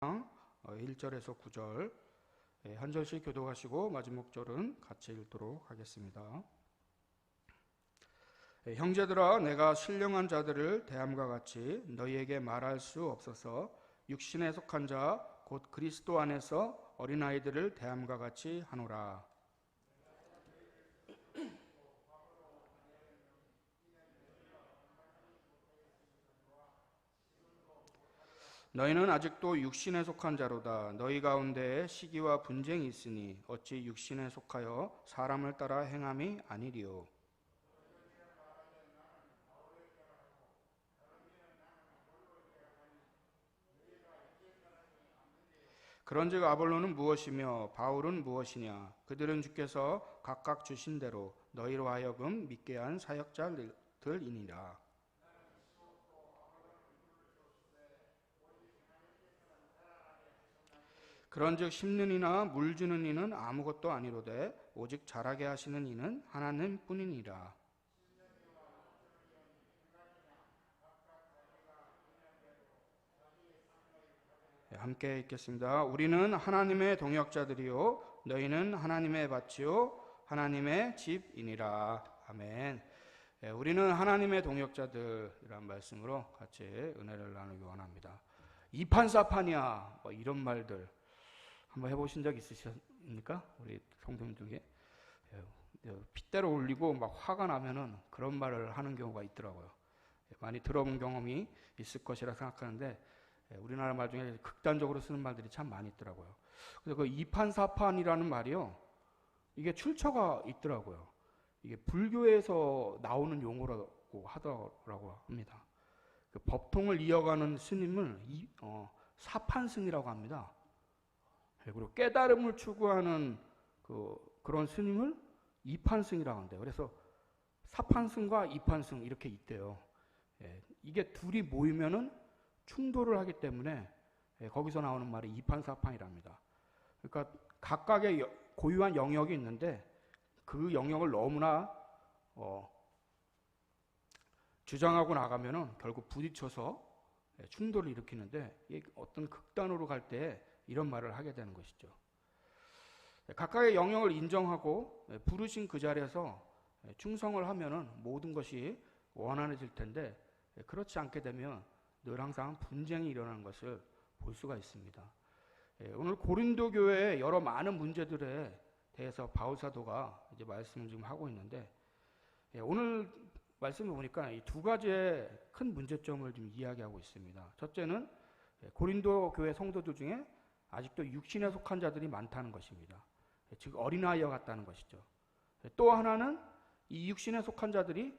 1절에서 9절 한 절씩 교독하시고 마지막 절은 같이 읽도록 하겠습니다. 형제들아, 내가 신령한 자들을 대함과 같이 너희에게 말할 수 없어서 육신에 속한 자 곧 그리스도 안에서 어린아이들을 대함과 같이 하노라. 너희는 아직도 육신에 속한 자로다. 너희 가운데에 시기와 분쟁이 있으니 어찌 육신에 속하여 사람을 따라 행함이 아니리요. 그런즉 아볼로는 무엇이며 바울은 무엇이냐? 그들은 주께서 각각 주신 대로 너희로 하여금 믿게 한 사역자들이니라. 그런즉 심는 이나 물 주는 이는 아무것도 아니로되 오직 자라게 하시는 이는 하나님뿐이니라. 함께 읽겠습니다. 우리는 하나님의 동역자들이요 너희는 하나님의 밭이요 하나님의 집이니라. 아멘. 우리는 하나님의 동역자들이란 말씀으로 같이 은혜를 나누기 원합니다. 이판사판이야 뭐 이런 말들 한번 해보신 적 있으십니까? 우리 성도님 중에 핏대로 올리고 막 화가 나면은 그런 말을 하는 경우가 있더라고요. 많이 들어본 경험이 있을 것이라 생각하는데 우리나라 말 중에 극단적으로 쓰는 말들이 참 많이 있더라고요. 그래서 그 이판사판이라는 말이요, 이게 출처가 있더라고요. 이게 불교에서 나오는 용어라고 하더라고 합니다. 그 법통을 이어가는 스님을 사판승이라고 합니다. 그리고 깨달음을 추구하는 그런 스님을 이판승이라고 한대요. 그래서 사판승과 이판승 이렇게 있대요. 이게 둘이 모이면은 충돌을 하기 때문에 거기서 나오는 말이 이판사판이랍니다. 그러니까 각각의 고유한 영역이 있는데 그 영역을 너무나 주장하고 나가면은 결국 부딪혀서 충돌을 일으키는데 어떤 극단으로 갈 때 이런 말을 하게 되는 것이죠. 각각의 영역을 인정하고 부르신 그 자리에서 충성을 하면은 모든 것이 원활해질 텐데 그렇지 않게 되면 늘 항상 분쟁이 일어나는 것을 볼 수가 있습니다. 오늘 고린도 교회의 여러 많은 문제들에 대해서 바울 사도가 이제 말씀을 지금 하고 있는데 오늘 말씀을 보니까 이 두 가지의 큰 문제점을 좀 이야기하고 있습니다. 첫째는 고린도 교회 성도들 중에 아직도 육신에 속한 자들이 많다는 것입니다. 즉 어린아이와 같다는 것이죠. 또 하나는 이 육신에 속한 자들이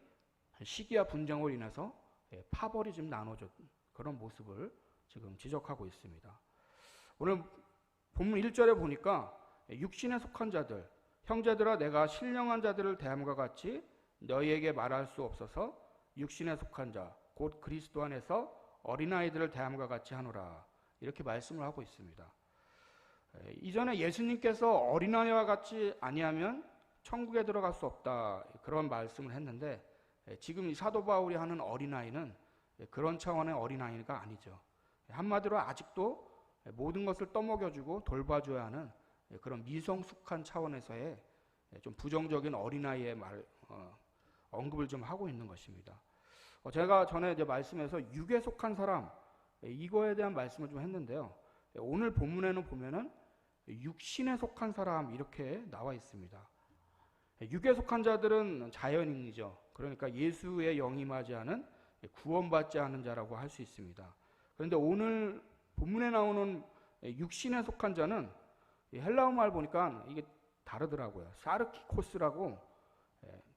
시기와 분쟁으로 인해서 파벌이 좀 나눠져 그런 모습을 지금 지적하고 있습니다. 오늘 본문 1절에 보니까 육신에 속한 자들, 형제들아 내가 신령한 자들을 대함과 같이 너희에게 말할 수 없어서 육신에 속한 자, 곧 그리스도 안에서 어린아이들을 대함과 같이 하노라. 이렇게 말씀을 하고 있습니다. 이전에 예수님께서 어린아이와 같이 아니하면 천국에 들어갈 수 없다. 그런 말씀을 했는데 지금 이 사도 바울이 하는 어린아이는 그런 차원의 어린아이가 아니죠. 한마디로 아직도 모든 것을 떠먹여주고 돌봐줘야 하는 그런 미성숙한 차원에서의 좀 부정적인 어린아이의 언급을 좀 하고 있는 것입니다. 제가 전에 이제 말씀에서 육에 속한 사람 이거에 대한 말씀을 좀 했는데요. 오늘 본문에는 보면은 육신에 속한 사람 이렇게 나와 있습니다. 육에 속한 자들은 자연인이죠. 그러니까 예수의 영이 임하지 않은 구원받지 않은 자라고 할 수 있습니다. 그런데 오늘 본문에 나오는 육신에 속한 자는 헬라어 말 보니까 이게 다르더라고요. 사르키코스라고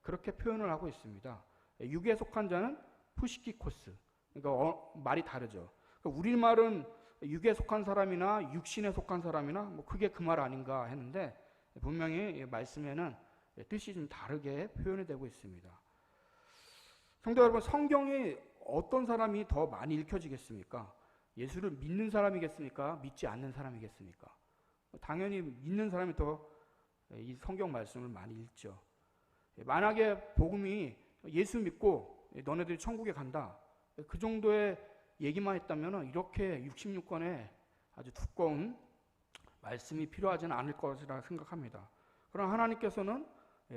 그렇게 표현을 하고 있습니다. 육에 속한 자는 푸시키코스. 그러니까 말이 다르죠. 그러니까 우리말은 육에 속한 사람이나 육신에 속한 사람이나 뭐 그게 그 말 아닌가 했는데 분명히 말씀에는 뜻이 좀 다르게 표현이 되고 있습니다. 성도 여러분, 성경이 어떤 사람이 더 많이 읽혀지겠습니까? 예수를 믿는 사람이겠습니까? 믿지 않는 사람이겠습니까? 당연히 믿는 사람이 더 이 성경 말씀을 많이 읽죠. 만약에 복음이 예수 믿고 너네들이 천국에 간다, 그 정도의 얘기만 했다면 이렇게 66권의 아주 두꺼운 말씀이 필요하지는 않을 것이라 생각합니다. 그러나 하나님께서는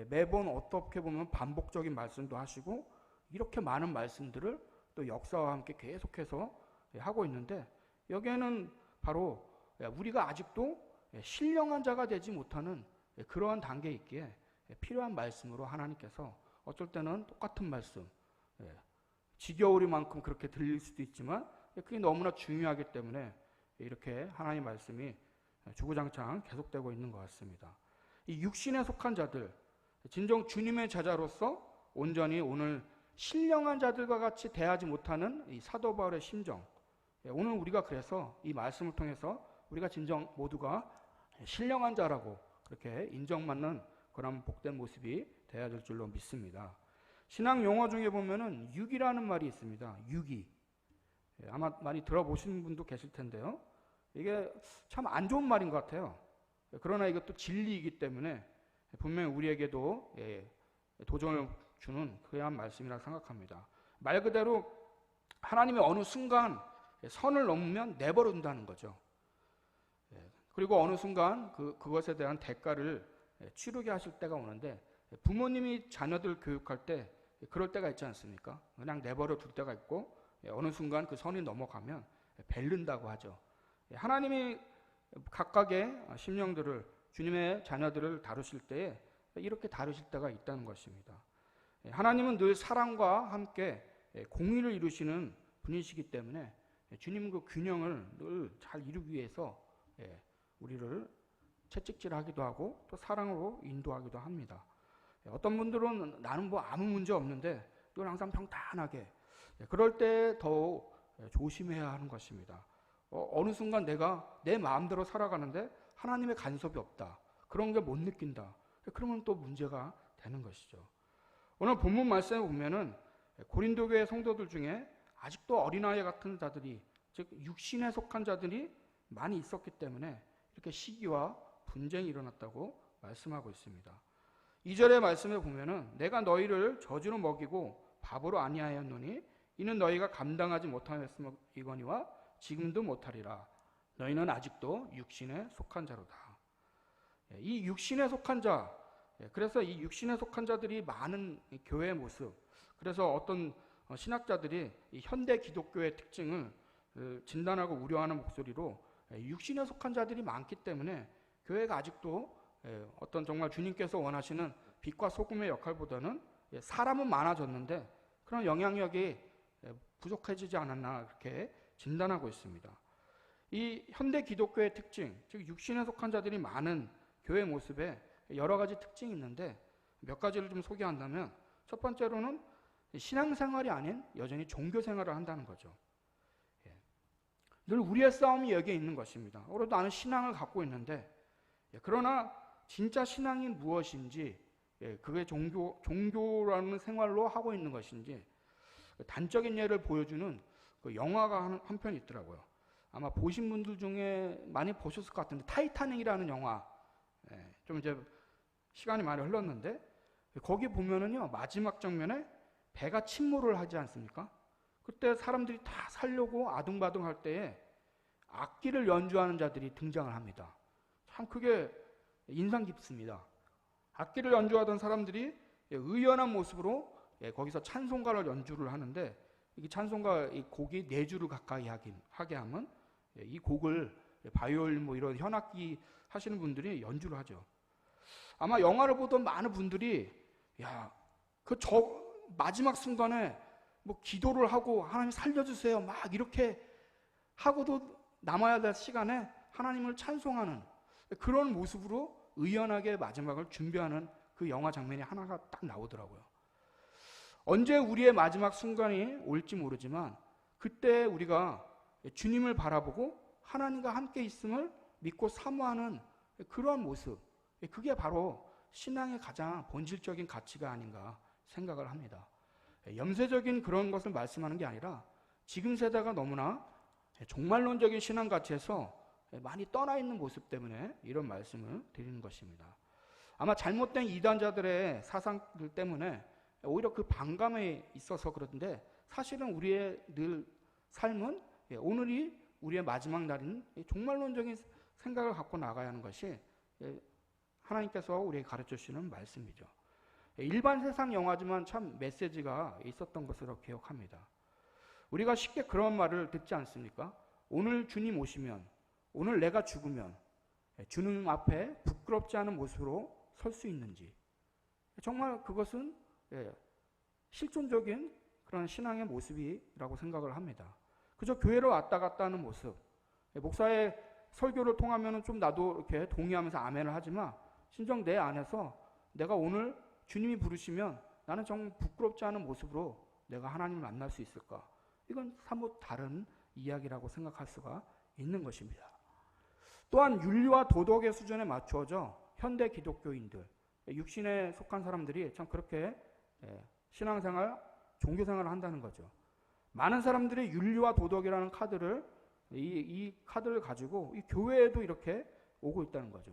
매번 어떻게 보면 반복적인 말씀도 하시고 이렇게 많은 말씀들을 또 역사와 함께 계속해서 하고 있는데, 여기에는 바로 우리가 아직도 신령한 자가 되지 못하는 그러한 단계에 있기에 필요한 말씀으로 하나님께서 어쩔 때는 똑같은 말씀, 지겨우리만큼 그렇게 들릴 수도 있지만 그게 너무나 중요하기 때문에 이렇게 하나님의 말씀이 주구장창 계속되고 있는 것 같습니다. 이 육신에 속한 자들, 진정 주님의 제자로서 온전히 오늘 신령한 자들과 같이 대하지 못하는 이 사도 바울의 심정, 오늘 우리가 그래서 이 말씀을 통해서 우리가 진정 모두가 신령한 자라고 그렇게 인정받는 그런 복된 모습이 되어야 될 줄로 믿습니다. 신앙 용어 중에 보면은 육이라는 말이 있습니다. 육이. 아마 많이 들어보신 분도 계실 텐데요. 이게 참 안 좋은 말인 것 같아요. 그러나 이것도 진리이기 때문에 분명히 우리에게도 도전을 주는 그러한 말씀이라고 생각합니다. 말 그대로 하나님이 어느 순간 선을 넘으면 내버려 둔다는 거죠. 그리고 어느 순간 그것에 대한 대가를 치르게 하실 때가 오는데, 부모님이 자녀들 교육할 때 그럴 때가 있지 않습니까? 그냥 내버려 둘 때가 있고 어느 순간 그 선이 넘어가면 벨른다고 하죠. 하나님이 각각의 심령들을, 주님의 자녀들을 다루실 때에 이렇게 다루실 때가 있다는 것입니다. 하나님은 늘 사랑과 함께 공의를 이루시는 분이시기 때문에 주님 그 균형을 늘 잘 이루기 위해서 우리를 채찍질하기도 하고 또 사랑으로 인도하기도 합니다. 어떤 분들은 나는 뭐 아무 문제 없는데 또 항상 평탄하게, 그럴 때 더욱 조심해야 하는 것입니다. 어느 순간 내가 내 마음대로 살아가는데 하나님의 간섭이 없다, 그런 게 못 느낀다, 그러면 또 문제가 되는 것이죠. 오늘 본문 말씀에 보면은 고린도 교회 성도들 중에 아직도 어린아이 같은 자들이, 즉 육신에 속한 자들이 많이 있었기 때문에 이렇게 시기와 분쟁이 일어났다고 말씀하고 있습니다. 2절의 말씀에 보면은 내가 너희를 저주로 먹이고 밥으로 아니하였노니 이는 너희가 감당하지 못하였음이거니와 지금도 못하리라. 너희는 아직도 육신에 속한 자로다. 이 육신에 속한 자, 그래서 이 육신에 속한 자들이 많은 교회의 모습, 그래서 어떤 신학자들이 이 현대 기독교의 특징을 진단하고 우려하는 목소리로 육신에 속한 자들이 많기 때문에 교회가 아직도 어떤 정말 주님께서 원하시는 빛과 소금의 역할보다는 사람은 많아졌는데 그런 영향력이 부족해지지 않았나 그렇게 진단하고 있습니다. 이 현대 기독교의 특징, 즉 육신에 속한 자들이 많은 교회 모습에 여러 가지 특징이 있는데 몇 가지를 좀 소개한다면, 첫 번째로는 신앙생활이 아닌 여전히 종교생활을 한다는 거죠. 늘 우리의 싸움이 여기에 있는 것입니다. 그래도 나는 신앙을 갖고 있는데, 그러나 진짜 신앙이 무엇인지, 그게 종교라는 생활로 하고 있는 것인지 단적인 예를 보여주는 그 영화가 한 편 있더라고요. 아마 보신 분들 중에 많이 보셨을 것 같은데, 타이타닉이라는 영화, 좀 이제 시간이 많이 흘렀는데 거기 보면은요, 마지막 장면에 배가 침몰을 하지 않습니까? 그때 사람들이 다 살려고 아둥바둥할 때에 악기를 연주하는 자들이 등장을 합니다. 참 그게 인상 깊습니다. 악기를 연주하던 사람들이 의연한 모습으로 거기서 찬송가를 연주를 하는데, 이 찬송가 이 곡이 4주를 가까이 하게 하면 이 곡을 바이올린 뭐 이런 현악기 하시는 분들이 연주를 하죠. 아마 영화를 보던 많은 분들이 마지막 순간에 뭐 기도를 하고 하나님 살려주세요 막 이렇게 하고도 남아야 될 시간에 하나님을 찬송하는 그런 모습으로 의연하게 마지막을 준비하는 그 영화 장면이 하나가 딱 나오더라고요. 언제 우리의 마지막 순간이 올지 모르지만 그때 우리가 주님을 바라보고 하나님과 함께 있음을 믿고 사모하는 그러한 모습, 그게 바로 신앙의 가장 본질적인 가치가 아닌가 생각을 합니다. 염세적인 그런 것을 말씀하는 게 아니라 지금 세대가 너무나 종말론적인 신앙 가치에서 많이 떠나 있는 모습 때문에 이런 말씀을 드리는 것입니다. 아마 잘못된 이단자들의 사상들 때문에 오히려 그 반감에 있어서 그런데, 사실은 우리의 늘 삶은 오늘이 우리의 마지막 날인 종말론적인 생각을 갖고 나가야 하는 것이 하나님께서 우리에게 가르쳐 주시는 말씀이죠. 일반 세상 영화지만 참 메시지가 있었던 것으로 기억합니다. 우리가 쉽게 그런 말을 듣지 않습니까? 오늘 주님 오시면, 오늘 내가 죽으면 주님 앞에 부끄럽지 않은 모습으로 설 수 있는지, 정말 그것은 실존적인 그런 신앙의 모습이라고 생각을 합니다. 그저 교회로 왔다 갔다 하는 모습, 목사의 설교를 통하면 좀 나도 이렇게 동의하면서 아멘을 하지만 진정 내 안에서 내가 오늘 주님이 부르시면 나는 정말 부끄럽지 않은 모습으로 내가 하나님을 만날 수 있을까? 이건 사뭇 다른 이야기라고 생각할 수가 있는 것입니다. 또한 윤리와 도덕의 수준에 맞추어져 현대 기독교인들, 육신에 속한 사람들이 참 그렇게 신앙생활, 종교생활을 한다는 거죠. 많은 사람들이 윤리와 도덕이라는 카드를 이 카드를 가지고 이 교회에도 이렇게 오고 있다는 거죠.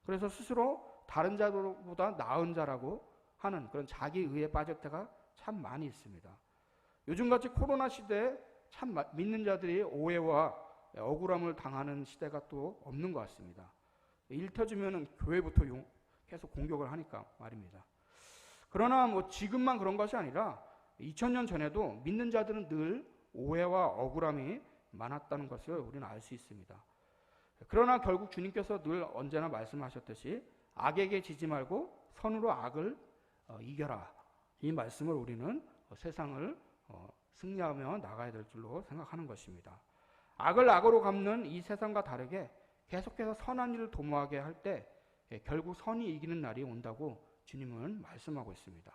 그래서 스스로 다른 자들보다 나은 자라고 하는 그런 자기의에 빠질 때가 참 많이 있습니다. 요즘같이 코로나 시대에 참 믿는 자들이 오해와 억울함을 당하는 시대가 또 없는 것 같습니다. 일 터지면 교회부터 계속 공격을 하니까 말입니다. 그러나 지금만 그런 것이 아니라 2000년 전에도 믿는 자들은 늘 오해와 억울함이 많았다는 것을 우리는 알 수 있습니다. 그러나 결국 주님께서 늘 언제나 말씀하셨듯이 악에게 지지 말고 선으로 악을 이겨라. 이 말씀을 우리는 세상을 승리하며 나가야 될 줄로 생각하는 것입니다. 악을 악으로 갚는 이 세상과 다르게 계속해서 선한 일을 도모하게 할 때 결국 선이 이기는 날이 온다고 주님은 말씀하고 있습니다.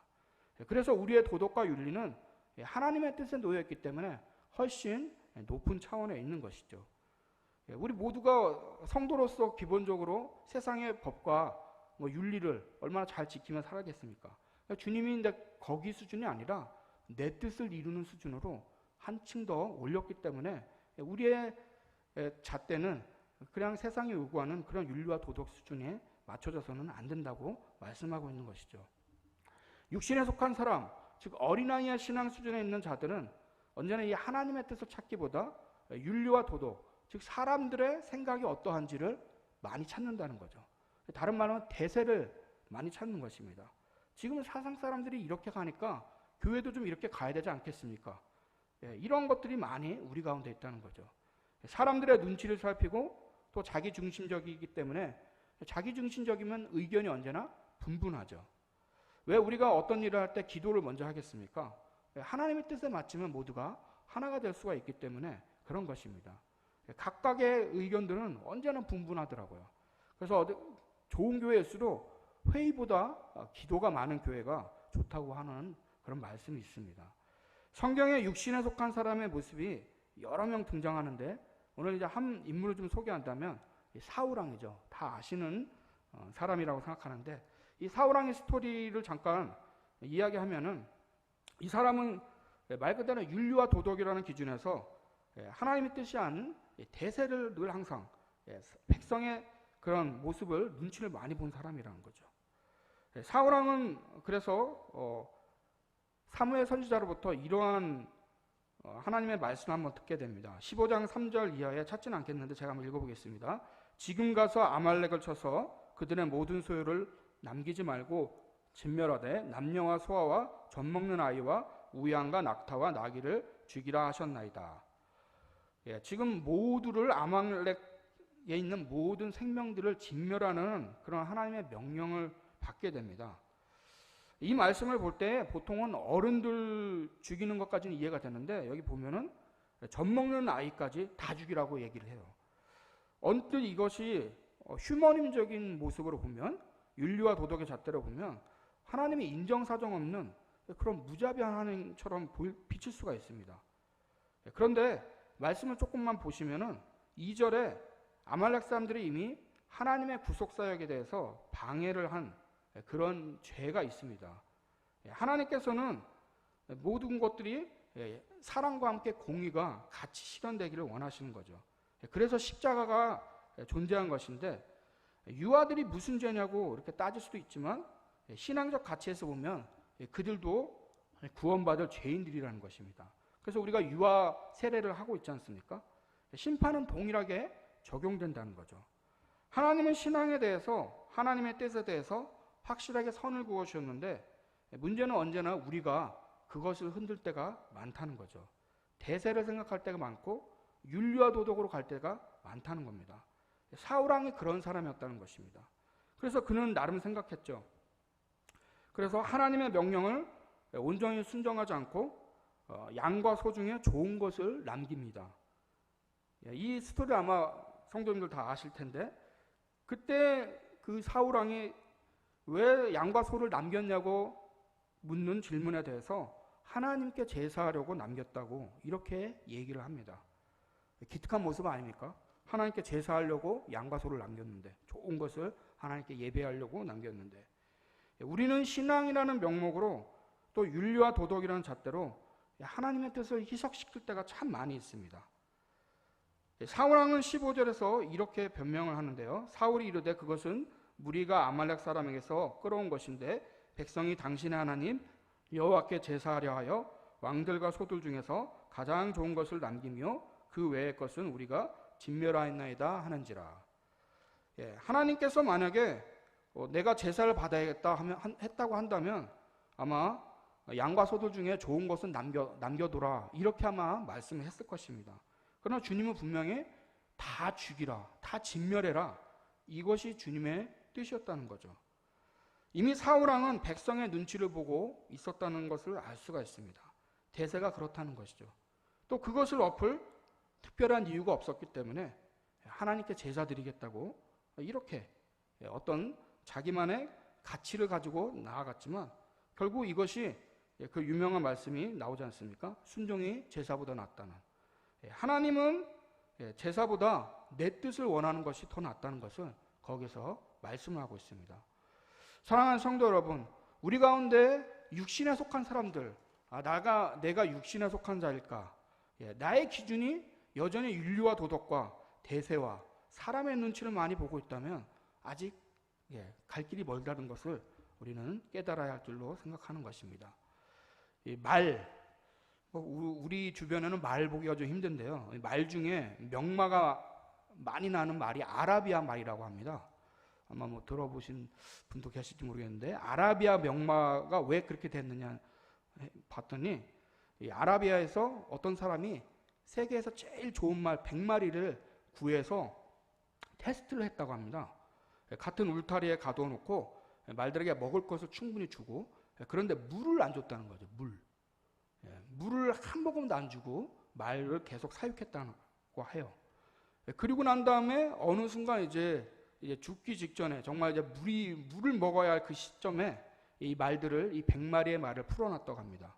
그래서 우리의 도덕과 윤리는 하나님의 뜻에 놓여있기 때문에 훨씬 높은 차원에 있는 것이죠. 우리 모두가 성도로서 기본적으로 세상의 법과 윤리를 얼마나 잘 지키며 살아겠습니까? 주님이 거기 수준이 아니라 내 뜻을 이루는 수준으로 한층 더 올렸기 때문에 우리의 잣대는 그냥 세상이 요구하는 그런 윤리와 도덕 수준에 맞춰져서는 안 된다고 말씀하고 있는 것이죠. 육신에 속한 사람, 즉 어린아이의 신앙 수준에 있는 자들은 언제나 이 하나님의 뜻을 찾기보다 윤리와 도덕, 즉 사람들의 생각이 어떠한지를 많이 찾는다는 거죠. 다른 말로 하면 대세를 많이 찾는 것입니다. 지금 세상 사람들이 이렇게 가니까 교회도 좀 이렇게 가야 되지 않겠습니까? 이런 것들이 많이 우리 가운데 있다는 거죠. 사람들의 눈치를 살피고 또 자기중심적이기 때문에 자기중심적이면 의견이 언제나 분분하죠. 왜 우리가 어떤 일을 할 때 기도를 먼저 하겠습니까? 하나님의 뜻에 맞추면 모두가 하나가 될 수가 있기 때문에 그런 것입니다. 각각의 의견들은 언제나 분분하더라고요. 그래서 좋은 교회일수록 회의보다 기도가 많은 교회가 좋다고 하는 그런 말씀이 있습니다. 성경에 육신에 속한 사람의 모습이 여러 명 등장하는데 오늘 이제 한 인물을 좀 소개한다면 사울왕이죠. 다 아시는 사람이라고 생각하는데 이 사울왕의 스토리를 잠깐 이야기하면은 이 사람은 말 그대로 윤리와 도덕이라는 기준에서 하나님의 뜻이 아닌 대세를 늘 항상 백성의 그런 모습을 눈치를 많이 본 사람이라는 거죠. 사울왕은 그래서 사무엘 선지자로부터 이러한 하나님의 말씀을 한번 듣게 됩니다. 15장 3절 이하에 찾지는 않겠는데 제가 한번 읽어보겠습니다. 지금 가서 아말렉을 쳐서 그들의 모든 소유를 남기지 말고 진멸하되 남녀와 소아와 젖먹는 아이와 우양과 낙타와 나귀를 죽이라 하셨나이다. 지금 모두를 아말렉에 있는 모든 생명들을 진멸하는 그런 하나님의 명령을 받게 됩니다. 이 말씀을 볼 때 보통은 어른들 죽이는 것까지는 이해가 되는데 여기 보면은 젖먹는 아이까지 다 죽이라고 얘기를 해요. 언뜻 이것이 휴머니즘적인 모습으로 보면 윤리와 도덕의 잣대로 보면 하나님의 인정사정 없는 그런 무자비한 하나님처럼 비칠 수가 있습니다. 그런데 말씀을 조금만 보시면은 2절에 아말렉 사람들이 이미 하나님의 구속사역에 대해서 방해를 한 그런 죄가 있습니다. 하나님께서는 모든 것들이 사랑과 함께 공의가 같이 실현되기를 원하시는 거죠. 그래서 십자가가 존재한 것인데 유아들이 무슨 죄냐고 이렇게 따질 수도 있지만 신앙적 가치에서 보면 그들도 구원받을 죄인들이라는 것입니다. 그래서 우리가 유아 세례를 하고 있지 않습니까? 심판은 동일하게 적용된다는 거죠. 하나님은 신앙에 대해서, 하나님의 뜻에 대해서 확실하게 선을 그어주셨는데 문제는 언제나 우리가 그것을 흔들 때가 많다는 거죠. 대세를 생각할 때가 많고 윤리와 도덕으로 갈 때가 많다는 겁니다. 사울왕이 그런 사람이었다는 것입니다. 그래서 그는 나름 생각했죠. 그래서 하나님의 명령을 온전히 순종하지 않고 양과 소 중에 좋은 것을 남깁니다. 이 스토리 아마 성도님들 다 아실 텐데, 그때 그 사울왕이 왜 양과 소를 남겼냐고 묻는 질문에 대해서 하나님께 제사하려고 남겼다고 이렇게 얘기를 합니다. 기특한 모습 아닙니까? 하나님께 제사하려고 양과 소를 남겼는데, 좋은 것을 하나님께 예배하려고 남겼는데, 우리는 신앙이라는 명목으로 또 윤리와 도덕이라는 잣대로 하나님의 뜻을 희석시킬 때가 참 많이 있습니다. 사울왕은 15절에서 이렇게 변명을 하는데요. 사울이 이르되 그것은 무리가 아말렉 사람에게서 끌어온 것인데 백성이 당신의 하나님 여호와께 제사하려 하여 왕들과 소들 중에서 가장 좋은 것을 남기며 그 외의 것은 우리가 진멸하였나이다 하는지라. 하나님께서 만약에 내가 제사를 받아야겠다 했다고 한다면 아마 양과 소들 중에 좋은 것은 남겨둬라 이렇게 아마 말씀했을 것입니다. 그러나 주님은 분명히 다 죽이라, 다 진멸해라, 이것이 주님의 뜻이었다는 거죠. 이미 사울왕은 백성의 눈치를 보고 있었다는 것을 알 수가 있습니다. 대세가 그렇다는 것이죠. 또 그것을 엎을 특별한 이유가 없었기 때문에 하나님께 제사 드리겠다고 이렇게 어떤 자기만의 가치를 가지고 나아갔지만 결국 이것이 그 유명한 말씀이 나오지 않습니까? 순종이 제사보다 낫다는. 하나님은 제사보다 내 뜻을 원하는 것이 더 낫다는 것을 거기서 말씀을 하고 있습니다. 사랑하는 성도 여러분, 우리 가운데 육신에 속한 사람들, 내가 육신에 속한 자일까? 나의 기준이 여전히 윤리와 도덕과 대세와 사람의 눈치를 많이 보고 있다면 아직 갈 길이 멀다는 것을 우리는 깨달아야 할 줄로 생각하는 것입니다. 우리 주변에는 말 보기가 좀 힘든데요. 말 중에 명마가 많이 나는 말이 아라비아 말이라고 합니다. 아마 들어보신 분도 계실지 모르겠는데, 아라비아 명마가 왜 그렇게 됐느냐 봤더니 이 아라비아에서 어떤 사람이 세계에서 제일 좋은 말 100마리를 구해서 테스트를 했다고 합니다. 같은 울타리에 가둬놓고 말들에게 먹을 것을 충분히 주고, 그런데 물을 안 줬다는 거죠. 물을 한 모금도 안 주고 말을 계속 사육했다고 해요. 그리고 난 다음에 어느 순간 이제 죽기 직전에 정말 이제 물을 먹어야 할 그 시점에 이 말들을, 이 100마리의 말을 풀어놨다고 합니다.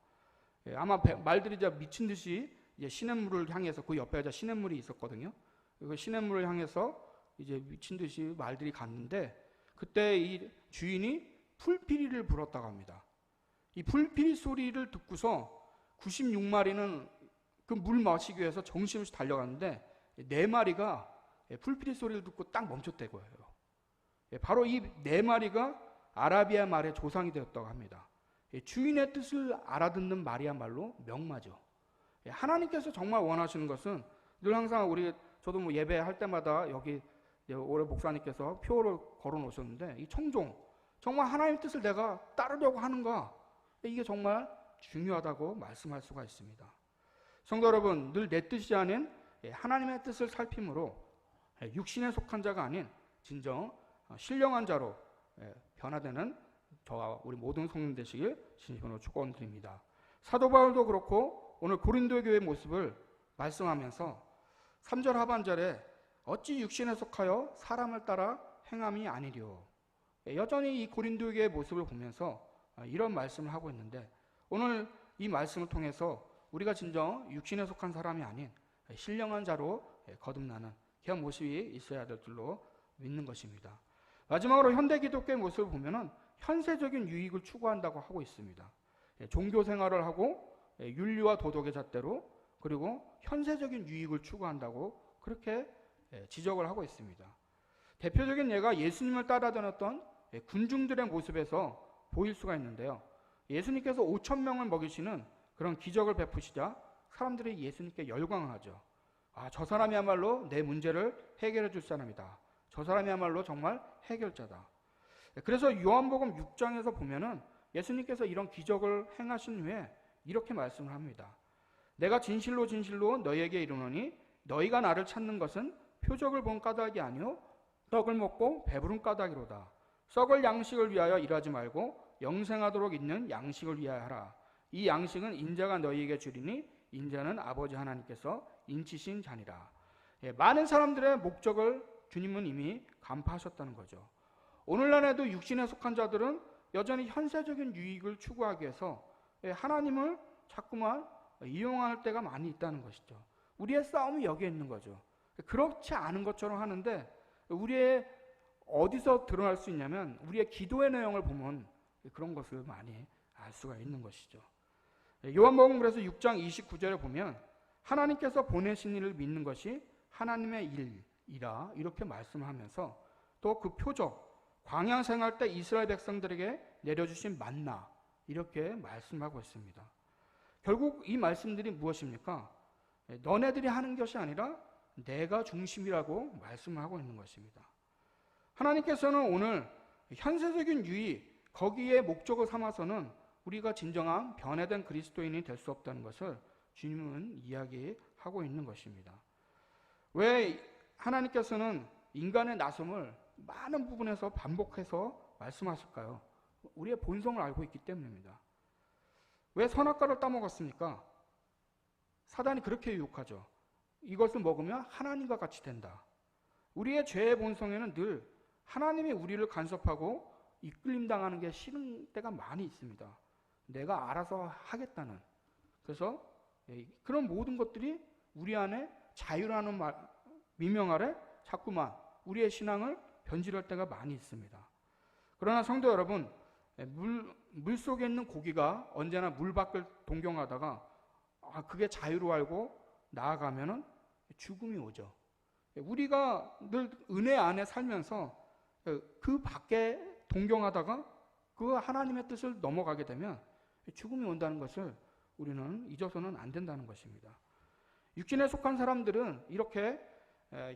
아마 말들이 이제 미친 듯이 이제 시냇물을 향해서, 그 옆에 이제 시냇물이 있었거든요. 그 시냇물을 향해서 이제 미친 듯이 말들이 갔는데, 그때 이 주인이 풀피리를 불었다고 합니다. 이 풀피리 소리를 듣고서 96마리는 그 물 마시기 위해서 정신없이 달려갔는데 4마리가 풀피리 소리를 듣고 딱 멈췄다고 해요. 바로 이 4마리가 아라비아 말의 조상이 되었다고 합니다. 주인의 뜻을 알아듣는 말이야말로 명마죠. 하나님께서 정말 원하시는 것은 늘 항상 저도 예배할 때마다 여기 올해 목사님께서 표를 걸어 놓으셨는데, 이 청종, 정말 하나님의 뜻을 내가 따르려고 하는가, 이게 정말 중요하다고 말씀할 수가 있습니다. 성도 여러분, 늘 내 뜻이 아닌 하나님의 뜻을 살핌으로 육신에 속한 자가 아닌 진정 신령한 자로 변화되는 저와 우리 모든 성령 되시길 진심으로 축원드립니다. 사도 바울도 그렇고 오늘 고린도 교회의 모습을 말씀하면서 3절 하반절에 어찌 육신에 속하여 사람을 따라 행함이 아니리요. 여전히 이 고린도 교회의 모습을 보면서 이런 말씀을 하고 있는데, 오늘 이 말씀을 통해서 우리가 진정 육신에 속한 사람이 아닌 신령한 자로 거듭나는 그런 모습이 있어야 될 줄로 믿는 것입니다. 마지막으로 현대 기독교의 모습을 보면은 현세적인 유익을 추구한다고 하고 있습니다. 종교 생활을 하고 윤리와 도덕의 잣대로, 그리고 현세적인 유익을 추구한다고 그렇게 지적을 하고 있습니다. 대표적인 예가 예수님을 따라다녔던 군중들의 모습에서 보일 수가 있는데요. 예수님께서 5,000명을 먹이시는 그런 기적을 베푸시자 사람들이 예수님께 열광을 하죠. 저 사람이야말로 내 문제를 해결해 줄 사람이다. 저 사람이야말로 정말 해결자다. 그래서 요한복음 6장에서 보면은 예수님께서 이런 기적을 행하신 후에 이렇게 말씀을 합니다. 내가 진실로 진실로 너희에게 이르노니 너희가 나를 찾는 것은 표적을 본 까닭이 아니요 떡을 먹고 배부른 까닭이로다. 썩을 양식을 위하여 일하지 말고 영생하도록 있는 양식을 위하여 하라. 이 양식은 인자가 너희에게 주리니 인자는 아버지 하나님께서 인치신 자니라. 많은 사람들의 목적을 주님은 이미 간파하셨다는 거죠. 오늘날에도 육신에 속한 자들은 여전히 현세적인 유익을 추구하기 위해서 하나님을 자꾸만 이용할 때가 많이 있다는 것이죠. 우리의 싸움이 여기에 있는 거죠. 그렇지 않은 것처럼 하는데 우리의 어디서 드러날 수 있냐면 우리의 기도의 내용을 보면 그런 것을 많이 알 수가 있는 것이죠. 요한복음 그래서 6장 29절에 보면 하나님께서 보내신 일을 믿는 것이 하나님의 일이라 이렇게 말씀하면서 또 그 표적 광야 생활 때 이스라엘 백성들에게 내려주신 만나 이렇게 말씀하고 있습니다. 결국 이 말씀들이 무엇입니까? 너네들이 하는 것이 아니라 내가 중심이라고 말씀을 하고 있는 것입니다. 하나님께서는 오늘 현세적인 유익 거기에 목적을 삼아서는 우리가 진정한 변화된 그리스도인이 될 수 없다는 것을 주님은 이야기하고 있는 것입니다. 왜 하나님께서는 인간의 나섬을 많은 부분에서 반복해서 말씀하실까요? 우리의 본성을 알고 있기 때문입니다. 왜 선악과를 따먹었습니까? 사단이 그렇게 유혹하죠. 이것을 먹으면 하나님과 같이 된다. 우리의 죄의 본성에는 늘 하나님이 우리를 간섭하고 이끌림당하는 게 싫은 때가 많이 있습니다. 내가 알아서 하겠다는. 그래서 그런 모든 것들이 우리 안에 자유라는 미명 아래 자꾸만 우리의 신앙을 변질할 때가 많이 있습니다. 그러나 성도 여러분, 물 속에 있는 고기가 언제나 물 밖을 동경하다가 그게 자유로 알고 나아가면은 죽음이 오죠. 우리가 늘 은혜 안에 살면서 그 밖에 동경하다가 그 하나님의 뜻을 넘어가게 되면 죽음이 온다는 것을 우리는 잊어서는 안 된다는 것입니다. 육신에 속한 사람들은 이렇게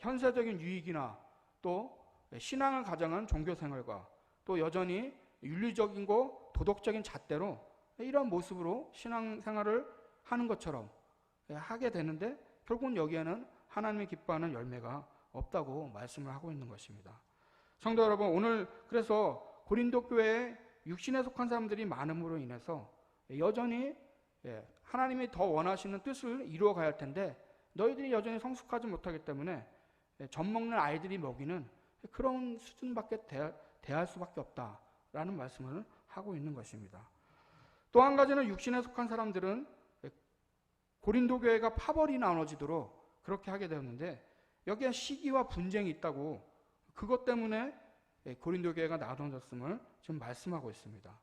현세적인 유익이나 또 신앙을 가장한 종교생활과 또 여전히 윤리적인 거 도덕적인 잣대로 이런 모습으로 신앙생활을 하는 것처럼 하게 되는데 결국은 여기에는 하나님이 기뻐하는 열매가 없다고 말씀을 하고 있는 것입니다. 성도 여러분, 오늘 그래서 고린도 교회에 육신에 속한 사람들이 많음으로 인해서 여전히 하나님이 더 원하시는 뜻을 이루어가야 할 텐데 너희들이 여전히 성숙하지 못하기 때문에 젖 먹는 아이들이 먹이는 그런 수준밖에 대할 수밖에 없다라는 말씀을 하고 있는 것입니다. 또 한 가지는 육신에 속한 사람들은 고린도 교회가 파벌이 나눠지도록 그렇게 하게 되었는데 여기에 시기와 분쟁이 있다고 그것 때문에 고린도 교회가 나눠졌음을 지금 말씀하고 있습니다.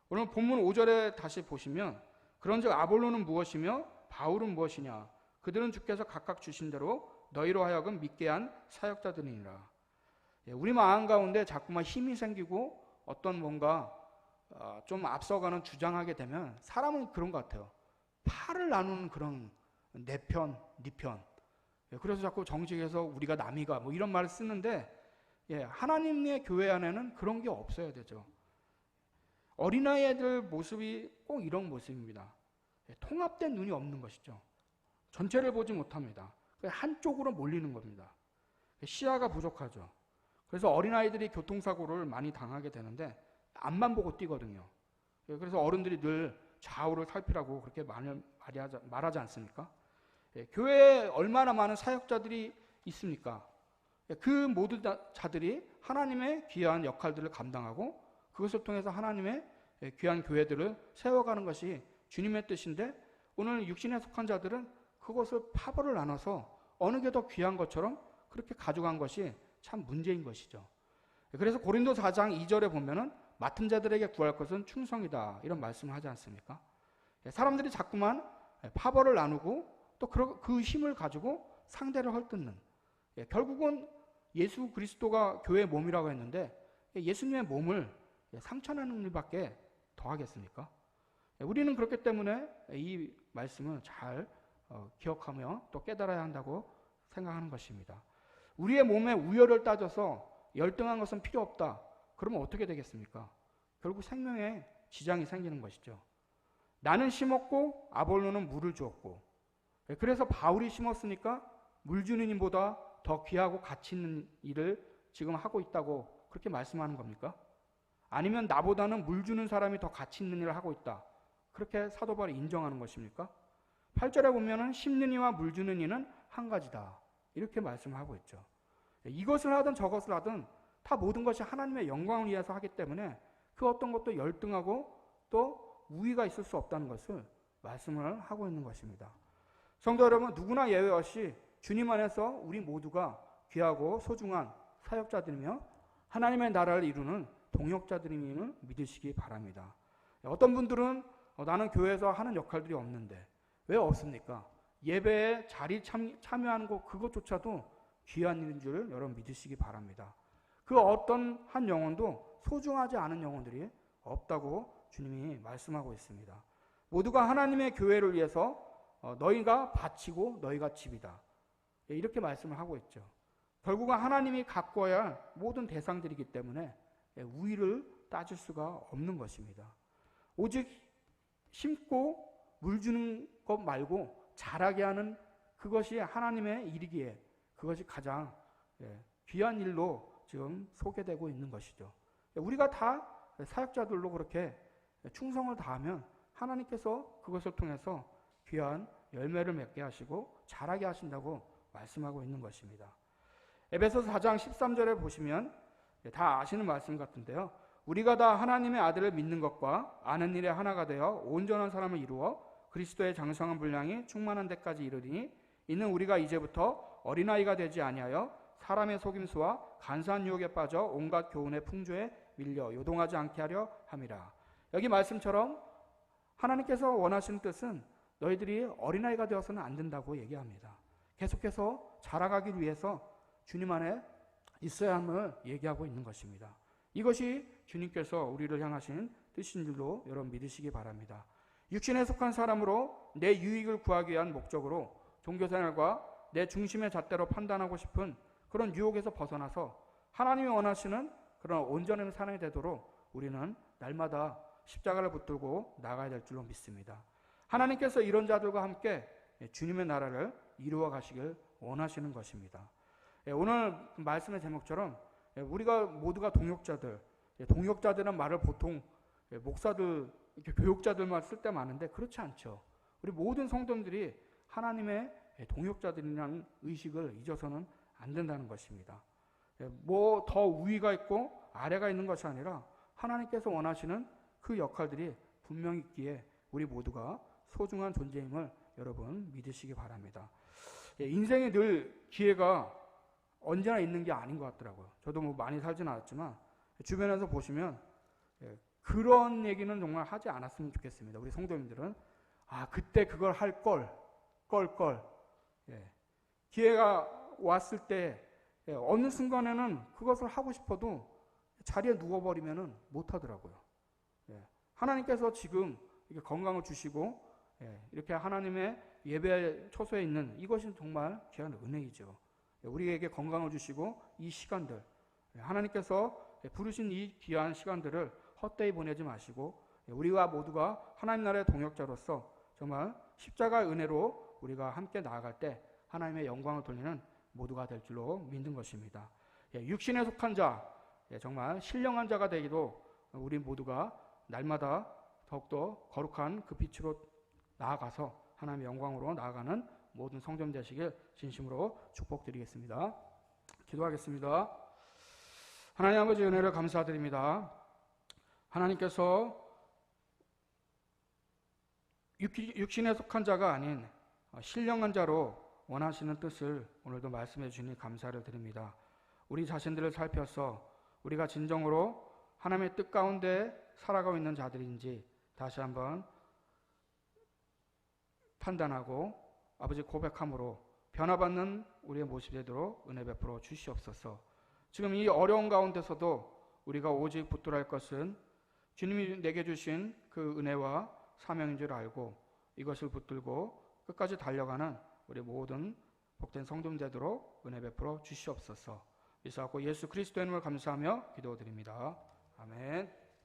오늘 본문 5절에 다시 보시면 그런즉 아볼로는 무엇이며 바울은 무엇이냐 그들은 주께서 각각 주신 대로 너희로 하여금 믿게 한 사역자들이니라. 우리 마음 가운데 자꾸만 힘이 생기고 어떤 뭔가 좀 앞서가는 주장하게 되면 사람은 그런 것 같아요. 팔을 나누는 그런 내 편, 네 편. 그래서 자꾸 정직에서 우리가 남이가 뭐 이런 말을 쓰는데 하나님의 교회 안에는 그런 게 없어야 되죠. 어린아이들 모습이 꼭 이런 모습입니다. 통합된 눈이 없는 것이죠. 전체를 보지 못합니다. 한쪽으로 몰리는 겁니다. 시야가 부족하죠. 그래서 어린아이들이 교통사고를 많이 당하게 되는데 앞만 보고 뛰거든요. 그래서 어른들이 늘 좌우를 살피라고 그렇게 말하지 않습니까? 교회에 얼마나 많은 사역자들이 있습니까? 그 모든 자들이 하나님의 귀한 역할들을 감당하고 그것을 통해서 하나님의 귀한 교회들을 세워가는 것이 주님의 뜻인데 오늘 육신에 속한 자들은 그것을 파벌을 나눠서 어느 게 더 귀한 것처럼 그렇게 가져간 것이 참 문제인 것이죠. 그래서 고린도 4장 2절에 보면은 맡은 자들에게 구할 것은 충성이다 이런 말씀을 하지 않습니까? 사람들이 자꾸만 파벌을 나누고 또 그 힘을 가지고 상대를 헐뜯는 결국은 예수 그리스도가 교회의 몸이라고 했는데 예수님의 몸을 상처내는 일밖에 더 하겠습니까? 우리는 그렇기 때문에 이 말씀을 잘 기억하며 또 깨달아야 한다고 생각하는 것입니다. 우리의 몸의 우열을 따져서 열등한 것은 필요 없다. 그러면 어떻게 되겠습니까? 결국 생명에 지장이 생기는 것이죠. 나는 심었고 아볼로는 물을 주었고, 그래서 바울이 심었으니까 물 주는 일보다 더 귀하고 가치 있는 일을 지금 하고 있다고 그렇게 말씀하는 겁니까? 아니면 나보다는 물 주는 사람이 더 가치 있는 일을 하고 있다, 그렇게 사도 바울이 인정하는 것입니까? 8절에 보면은 심는 이와 물 주는 이는 한 가지다, 이렇게 말씀하고 있죠. 이것을 하든 저것을 하든 다 모든 것이 하나님의 영광을 위해서 하기 때문에 그 어떤 것도 열등하고 또 우위가 있을 수 없다는 것을 말씀을 하고 있는 것입니다. 성도 여러분, 누구나 예외 없이 주님 안에서 우리 모두가 귀하고 소중한 사역자들이며 하나님의 나라를 이루는 동역자들임을 믿으시기 바랍니다. 어떤 분들은 나는 교회에서 하는 역할들이 없는데, 왜 없습니까? 예배에 자리 참여하는 것, 그것조차도 귀한 일인 줄 여러분 믿으시기 바랍니다. 그 어떤 한 영혼도 소중하지 않은 영혼들이 없다고 주님이 말씀하고 있습니다. 모두가 하나님의 교회를 위해서 너희가 바치고 너희가 집이다, 이렇게 말씀을 하고 있죠. 결국은 하나님이 가꿔야 할 모든 대상들이기 때문에 우위를 따질 수가 없는 것입니다. 오직 심고 물 주는 것 말고 자라게 하는 그것이 하나님의 일이기에 그것이 가장 귀한 일로 지금 소개되고 있는 것이죠. 우리가 다 사역자들로 그렇게 충성을 다하면 하나님께서 그것을 통해서 귀한 열매를 맺게 하시고 자라게 하신다고 말씀하고 있는 것입니다. 에베소서 4장 13절에 보시면 다 아시는 말씀 같은데요. 우리가 다 하나님의 아들을 믿는 것과 아는 일에 하나가 되어 온전한 사람을 이루어 그리스도의 장성한 분량이 충만한 데까지 이르리니 이는 우리가 이제부터 어린아이가 되지 아니하여 사람의 속임수와 간사한 유혹에 빠져 온갖 교훈의 풍조에 밀려 요동하지 않게 하려 함이라. 여기 말씀처럼 하나님께서 원하시는 뜻은 너희들이 어린아이가 되어서는 안 된다고 얘기합니다. 계속해서 자라가기 위해서 주님 안에 있어야 함을 얘기하고 있는 것입니다. 이것이 주님께서 우리를 향하신 뜻인 줄로 여러분 믿으시기 바랍니다. 육신에 속한 사람으로 내 유익을 구하기 위한 목적으로 종교생활과 내 중심의 잣대로 판단하고 싶은 그런 유혹에서 벗어나서 하나님이 원하시는 그런 온전한 삶이 되도록 우리는 날마다 십자가를 붙들고 나가야 될 줄로 믿습니다. 하나님께서 이런 자들과 함께 주님의 나라를 이루어 가시길 원하시는 것입니다. 오늘 말씀의 제목처럼 우리가 모두가 동역자들, 동역자들은 말을 보통 목사들, 교육자들만 쓸 때 많은데 그렇지 않죠. 우리 모든 성도들이 하나님의 동역자들이라는 의식을 잊어서는 안 된다는 것입니다. 뭐 더 우위가 있고 아래가 있는 것이 아니라 하나님께서 원하시는 그 역할들이 분명히 있기에 우리 모두가 소중한 존재임을 여러분 믿으시기 바랍니다. 인생에 늘 기회가 언제나 있는 게 아닌 것 같더라고요. 저도 뭐 많이 살진 않았지만 주변에서 보시면 그런 얘기는 정말 하지 않았으면 좋겠습니다. 우리 성도님들은 그때 그걸 할 걸. 기회가 왔을 때 어느 순간에는 그것을 하고 싶어도 자리에 누워버리면 못하더라고요. 하나님께서 지금 이렇게 건강을 주시고 이렇게 하나님의 예배 처소에 있는 이것이 정말 귀한 은혜이죠. 우리에게 건강을 주시고 이 시간들, 하나님께서 부르신 이 귀한 시간들을 헛되이 보내지 마시고 우리가 모두가 하나님 나라의 동역자로서 정말 십자가의 은혜로 우리가 함께 나아갈 때 하나님의 영광을 돌리는 모두가 될 줄로 믿는 것입니다. 육신에 속한 자, 정말 신령한 자가 되기도 우리 모두가 날마다 더욱더 거룩한 그 빛으로 나아가서 하나님의 영광으로 나아가는 모든 성전 되시길 진심으로 축복드리겠습니다. 기도하겠습니다. 하나님 아버지 은혜를 감사드립니다. 하나님께서 육신에 속한 자가 아닌 신령한 자로 원하시는 뜻을 오늘도 말씀해 주시니 감사를 드립니다. 우리 자신들을 살펴서 우리가 진정으로 하나님의 뜻 가운데 살아가고 있는 자들인지 다시 한번 판단하고 아버지 고백함으로 변화받는 우리의 모습이 되도록 은혜 베풀어 주시옵소서. 지금 이 어려운 가운데서도 우리가 오직 붙들어야 할 것은 주님이 내게 주신 그 은혜와 사명인 줄 알고 이것을 붙들고 끝까지 달려가는 우리 모든 복된 성도님 되도록 은혜 베풀어 주시옵소서. 이사하고 예수 그리스도의 이름을 감사하며 기도드립니다. 아멘.